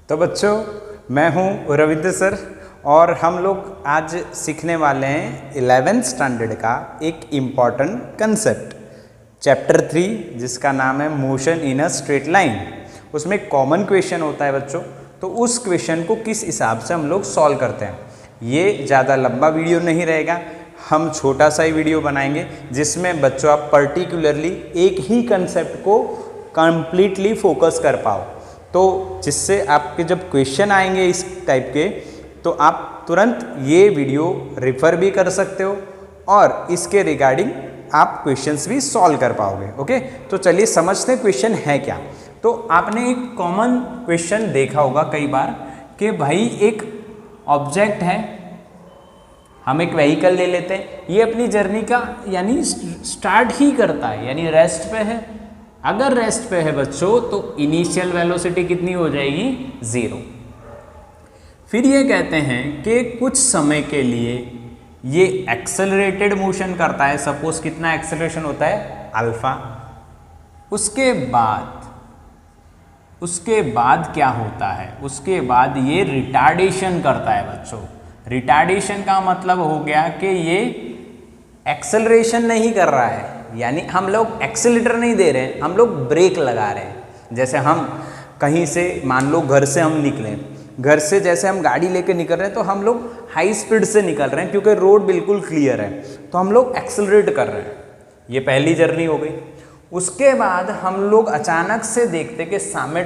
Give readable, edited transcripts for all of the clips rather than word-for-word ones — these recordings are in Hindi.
तो बच्चों, मैं हूं रविंद्र सर और हम लोग आज सीखने वाले हैं 11th स्टैंडर्ड का एक इम्पॉर्टेंट कंसेप्ट चैप्टर 3 जिसका नाम है motion in a straight line. उसमें कॉमन क्वेश्चन होता है बच्चों, तो उस क्वेश्चन को किस हिसाब से हम लोग सॉल्व करते हैं। ये ज़्यादा लंबा वीडियो नहीं रहेगा, हम छोटा सा ही वीडियो बनाएंगे जिसमें बच्चों आप पर्टिकुलरली एक ही कंसेप्ट को कंप्लीटली फोकस कर पाओ, तो जिससे आपके जब क्वेश्चन आएंगे इस टाइप के तो आप तुरंत ये वीडियो रेफर भी कर सकते हो और इसके रिगार्डिंग आप क्वेश्चंस भी सॉल्व कर पाओगे। ओके, तो चलिए समझते हैं क्वेश्चन है क्या। तो आपने एक कॉमन क्वेश्चन देखा होगा कई बार कि भाई एक ऑब्जेक्ट है, हम एक व्हीकल ले लेते हैं, ये अपनी जर्नी का यानी स्टार्ट ही करता है, यानी रेस्ट पे है। अगर रेस्ट पे है बच्चों तो इनिशियल वेलोसिटी कितनी हो जाएगी? 0। फिर ये कहते हैं कि कुछ समय के लिए ये एक्सेलरेटेड मोशन करता है, सपोज कितना एक्सेलरेशन होता है? अल्फा। उसके बाद क्या होता है? उसके बाद ये रिटार्डेशन करता है बच्चों। रिटार्डेशन का मतलब हो गया कि ये एक्सेलरेशन नहीं कर रहा है, यानी हम लोग एक्सीलरेटर नहीं दे रहे हैं, हम लोग ब्रेक लगा रहे हैं। जैसे हम कहीं से मान लो घर से हम निकले, घर से जैसे हम गाड़ी लेके निकल रहे हैं तो हम लोग हाई स्पीड से निकल रहे हैं क्योंकि रोड बिल्कुल क्लियर है, तो हम लोग एक्सेलरेट कर रहे हैं। ये पहली जर्नी हो गई। उसके बाद हम लोग अचानक से देखते कि सामने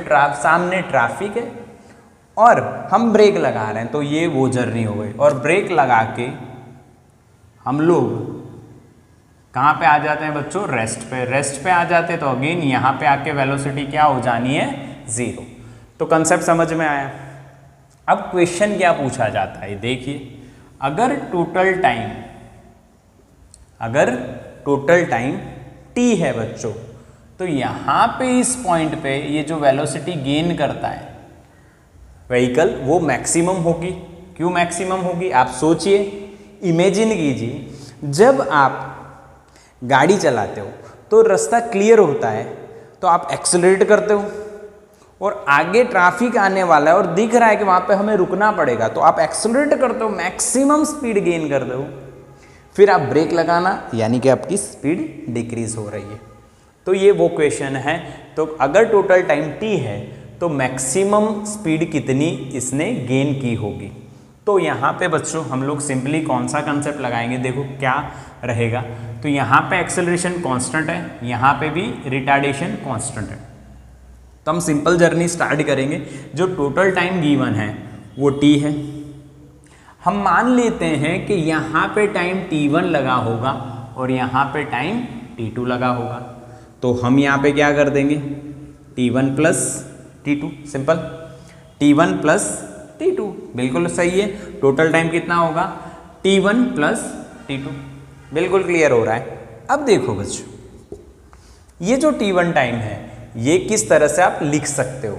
ट्रैफिक है और हम ब्रेक लगा रहे हैं, तो ये वो जर्नी हो गई। और ब्रेक लगा के हम लोग कहाँ पे आ जाते हैं बच्चों? रेस्ट पे। रेस्ट पे आ जाते हैं तो अगेन यहाँ पे आके वेलोसिटी क्या हो जानी है? 0। तो कंसेप्ट समझ में आया। अब क्वेश्चन क्या पूछा जाता है देखिए, अगर टोटल टाइम t है बच्चों, तो यहाँ पे इस पॉइंट पे ये जो वेलोसिटी गेन करता है व्हीकल वो मैक्सिमम होगी। क्यों मैक्सिमम होगी? आप सोचिए, इमेजिन कीजिए, जब आप गाड़ी चलाते हो तो रास्ता क्लियर होता है तो आप एक्सेलरेट करते हो और आगे ट्रैफिक आने वाला है और दिख रहा है कि वहाँ पे हमें रुकना पड़ेगा, तो आप एक्सेलरेट करते हो, मैक्सिमम स्पीड गेन करते हो। फिर आप ब्रेक लगाना, यानी कि आपकी स्पीड डिक्रीज हो रही है। तो ये वो क्वेश्चन है। तो अगर टोटल टाइम t है तो मैक्सिमम स्पीड कितनी इसने गेन की होगी। तो यहाँ पे बच्चों हम लोग सिंपली कौन सा कंसेप्ट लगाएंगे, देखो क्या रहेगा। तो यहाँ पे एक्सेलरेशन कांस्टेंट है, यहाँ पे भी रिटार्डेशन कांस्टेंट है। तो हम सिंपल जर्नी स्टार्ट करेंगे। जो टोटल टाइम गिवन है वो t है। हम मान लेते हैं कि यहाँ पे टाइम t1 लगा होगा और यहाँ पे टाइम t2 लगा होगा, तो हम यहाँ पे क्या कर देंगे? t1 plus t2, simple. t1 plus t2 बिल्कुल सही है। टोटल टाइम कितना होगा? t1 plus t2। बिल्कुल क्लियर हो रहा है। अब देखो बच्चों, ये जो t1 टाइम है ये किस तरह से आप लिख सकते हो?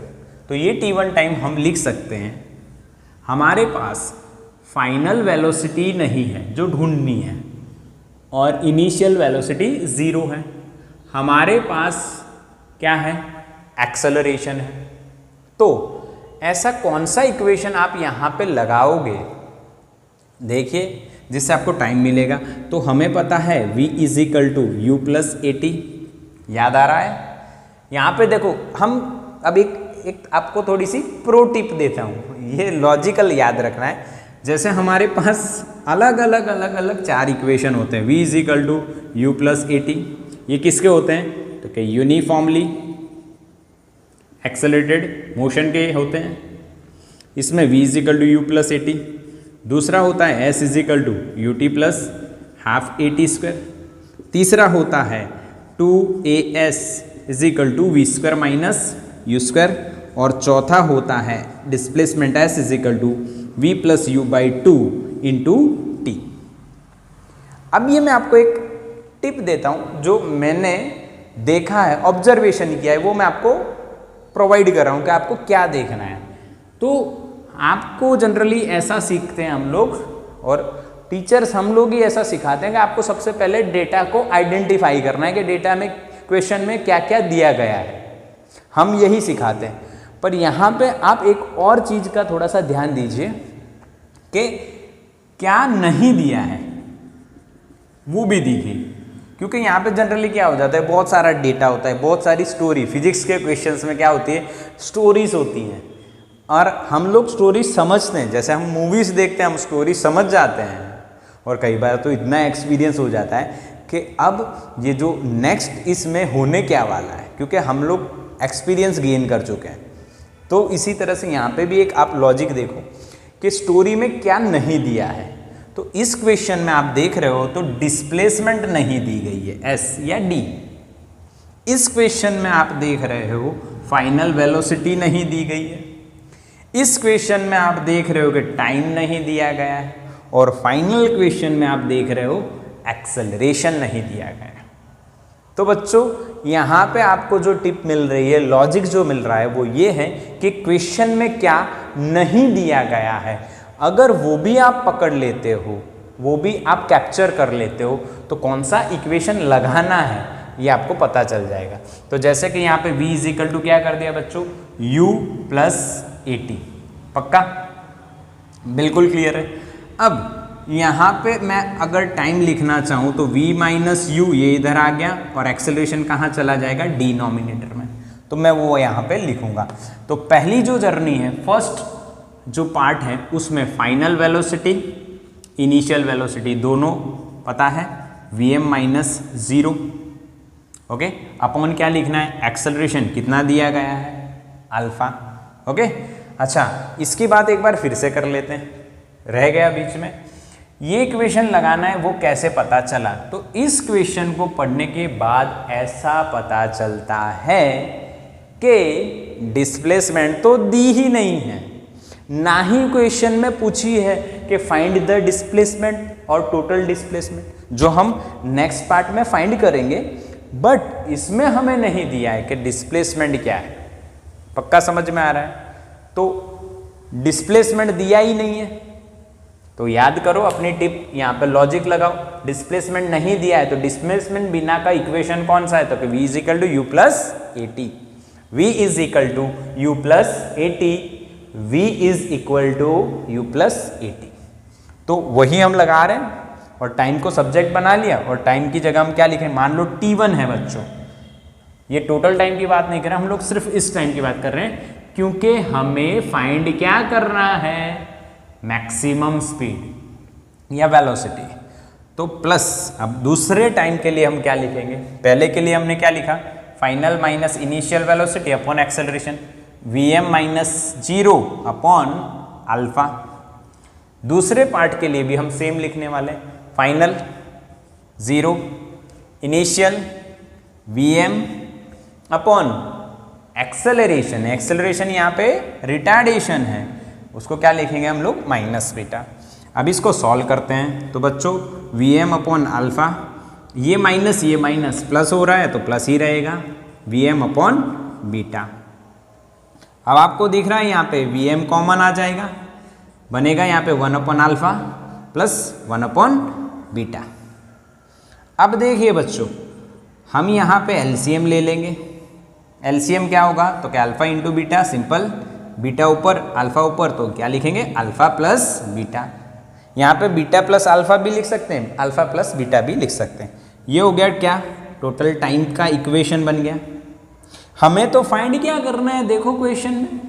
तो ये t1 टाइम हम लिख सकते हैं, हमारे पास फाइनल वेलोसिटी नहीं है जो ढूंढनी है और इनिशियल वेलोसिटी 0 है। हमारे पास क्या है? एक्सेलरेशन है। तो ऐसा कौन सा इक्वेशन आप यहाँ पे लगाओगे देखिए जिससे आपको टाइम मिलेगा। तो हमें पता है v = u + at, याद आ रहा है? यहाँ पे देखो, हम अब एक आपको थोड़ी सी प्रो टिप देता हूँ, ये लॉजिकल याद रखना है। जैसे हमारे पास अलग अलग 4 इक्वेशन होते हैं। v = u + at, ये किसके होते हैं? तो कि यूनिफॉर्मली एक्सेलरेटेड मोशन के होते हैं। इसमें v = u + at। दूसरा होता है s = ut + ½ at²। तीसरा होता है 2as = v² - u²। और चौथा होता है displacement s = v + u/2 × t। अब ये मैं आपको एक टिप देता हूँ जो मैंने देखा है, ऑब्जर्वेशन किया है, वो मैं आपको प्रोवाइड कर रहा हूँ कि आपको क्या देखना है। तो आपको जनरली ऐसा सीखते हैं हम लोग, और टीचर्स हम लोग ही ऐसा सिखाते हैं कि आपको सबसे पहले डेटा को आइडेंटिफाई करना है कि डेटा में क्वेश्चन में क्या क्या दिया गया है, हम यही सिखाते हैं। पर यहाँ पे आप एक और चीज का थोड़ा सा ध्यान दीजिए कि क्या नहीं दिया है वो भी दीजिए, क्योंकि यहाँ पे जनरली क्या हो जाता है, बहुत सारा डेटा होता है, बहुत सारी स्टोरी, फिजिक्स के क्वेश्चंस में क्या होती है, स्टोरीज होती हैं, और हम लोग स्टोरी समझते हैं, जैसे हम मूवीज़ देखते हैं हम स्टोरी समझ जाते हैं, और कई बार तो इतना एक्सपीरियंस हो जाता है कि अब ये जो नेक्स्ट इसमें होने क्या वाला है, क्योंकि हम लोग एक्सपीरियंस गेन कर चुके हैं। तो इसी तरह से यहाँ पे भी एक आप लॉजिक देखो कि स्टोरी में क्या नहीं दिया है। तो इस क्वेश्चन में आप देख रहे हो तो डिस्प्लेसमेंट नहीं दी गई है, एस या डी। इस क्वेश्चन में आप देख रहे हो फाइनल वेलोसिटी नहीं दी गई है। इस क्वेश्चन में आप देख रहे हो कि टाइम नहीं दिया गया है, और फाइनल क्वेश्चन में आप देख रहे हो एक्सेलरेशन नहीं दिया गया है। तो बच्चों यहाँ पे आपको जो टिप मिल रही है, लॉजिक जो मिल रहा है वो ये है कि क्वेश्चन में क्या नहीं दिया गया है, अगर वो भी आप पकड़ लेते हो, वो भी आप कैप्चर कर लेते हो, तो कौन सा इक्वेशन लगाना है ये आपको पता चल जाएगा। तो जैसे कि यहाँ पे v इजिकल टू क्या कर दिया बच्चों, u प्लस AT, पक्का, बिल्कुल क्लियर है। अब यहाँ पे मैं अगर टाइम लिखना चाहूँ तो v माइनस यू ये इधर आ गया, और एक्सेलरेशन कहाँ चला जाएगा, डिनोमिनेटर में, तो मैं वो यहाँ पे लिखूँगा। तो पहली जो जर्नी है, फर्स्ट जो पार्ट है, उसमें फाइनल वेलोसिटी, इनिशियल वेलोसिटी दोनों पता है, vm माइनस 0, ओके, अपॉन क्या लिखना है, एक्सेलरेशन कितना दिया गया है, अल्फा, ओके। अच्छा, इसकी बात एक बार फिर से कर लेते हैं, रह गया बीच में, ये इक्वेशन लगाना है, वो कैसे पता चला। तो इस क्वेश्चन को पढ़ने के बाद ऐसा पता चलता है कि डिस्प्लेसमेंट तो दी ही नहीं है, ना ही क्वेश्चन में पूछी है कि फाइंड द डिस्प्लेसमेंट और टोटल डिस्प्लेसमेंट, जो हम नेक्स्ट पार्ट में फाइंड करेंगे, बट इसमें हमें नहीं दिया है कि डिस्प्लेसमेंट क्या है। पक्का समझ में आ रहा है? तो डिस्प्लेसमेंट दिया ही नहीं है, तो याद करो अपनी टिप, यहाँ पे लॉजिक लगाओ, डिस्प्लेसमेंट नहीं दिया है तो डिस्प्लेसमेंट बिना का इक्वेशन कौन सा है, तो v is equal to u plus AT, v is equal to u plus AT, v is equal to u plus AT। तो वही हम लगा रहे हैं, और टाइम को सब्जेक्ट बना लिया, और टाइम की जगह हम क्या लिखें, मान लो t1 है बच्चों, ये टोटल टाइम की बात नहीं कर रहे हम लोग, सिर्फ इस टाइम की बात कर रहे हैं, क्योंकि हमें फाइंड क्या करना है, मैक्सिमम स्पीड या वेलोसिटी। तो प्लस अब दूसरे टाइम के लिए हम क्या लिखेंगे, पहले के लिए हमने क्या लिखा, final minus initial velocity upon acceleration, vm minus 0 upon alpha. दूसरे पार्ट के लिए भी हम सेम लिखने वाले, final 0, initial vm upon acceleration, acceleration यहाँ पे रिटार्डेशन है, उसको क्या लिखेंगे हम लोग, माइनस बीटा। अब इसको सॉल्व करते हैं, तो बच्चों vm अपॉन अल्फा, ये माइनस प्लस हो रहा है तो प्लस ही रहेगा, vm अपॉन बीटा। अब आपको दिख रहा है यहाँ पे vm कॉमन आ जाएगा, बनेगा यहाँ पे 1 upon alpha plus 1 upon beta. अब देखिए बच्चों, हम यहाँ पे एलसीएम ले लेंगे, एलसीएम क्या होगा, तो क्या alpha into beta, simple, beta ऊपर अल्फा ऊपर, तो क्या लिखेंगे, अल्फा प्लस बीटा। यहाँ पे बीटा प्लस अल्फा भी लिख सकते हैं, अल्फा प्लस बीटा भी लिख सकते हैं। ये हो गया क्या, टोटल टाइम का इक्वेशन बन गया। हमें तो फाइंड क्या करना है, देखो क्वेश्चन में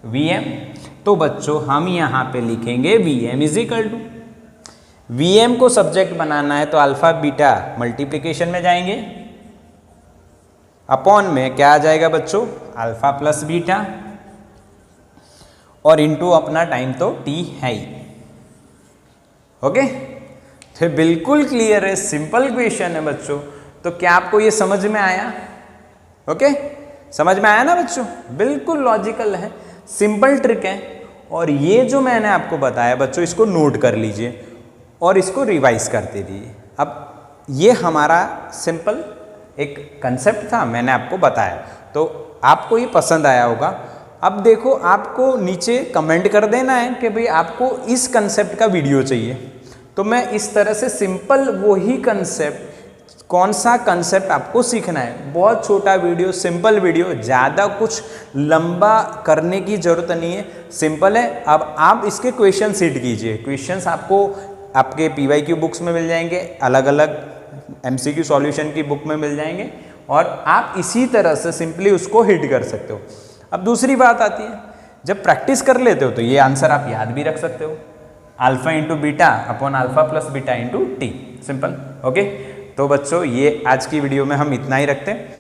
vm, तो बच्चों हम यहाँ पे लिखेंगे vm is equal to, vm को सब्जेक्ट बनाना है तो अल्फा बीटा मल्टीप्लीकेशन में जाएंगे, अपॉन में क्या आ जाएगा बच्चों, अल्फा प्लस बीटा, और इनटू अपना टाइम तो t है ही। ओके, तो बिल्कुल क्लियर है, सिंपल क्वेश्चन है बच्चों। तो क्या आपको ये समझ में आया? ओके, समझ में आया ना बच्चों? बिल्कुल लॉजिकल है, सिंपल ट्रिक है, और ये जो मैंने आपको बताया बच्चों, इसको नोट कर लीजिए और इसको रिवाइज करते रहिए। अब ये हमारा सिंपल एक कंसेप्ट था, मैंने आपको बताया, तो आपको ये पसंद आया होगा। अब देखो, आपको नीचे कमेंट कर देना है कि भाई आपको इस कंसेप्ट का वीडियो चाहिए, तो मैं इस तरह से सिंपल वही कंसेप्ट कौन सा कंसेप्ट आपको सीखना है। बहुत छोटा वीडियो, सिंपल वीडियो, ज़्यादा कुछ लंबा करने की ज़रूरत नहीं है, सिंपल है। अब आप इसके क्वेश्चन सीट कीजिए, क्वेश्चंस आपको आपके PYQ बुक्स में मिल जाएंगे, अलग अलग MCQ सॉल्यूशन की बुक में मिल जाएंगे, और आप इसी तरह से सिंपली उसको हिट कर सकते हो। अब दूसरी बात आती है, जब प्रैक्टिस कर लेते हो तो ये आंसर आप याद भी रख सकते हो, alpha into beta upon alpha plus beta into T, simple. Okay, तो बच्चों ये आज की वीडियो में हम इतना ही रखते हैं।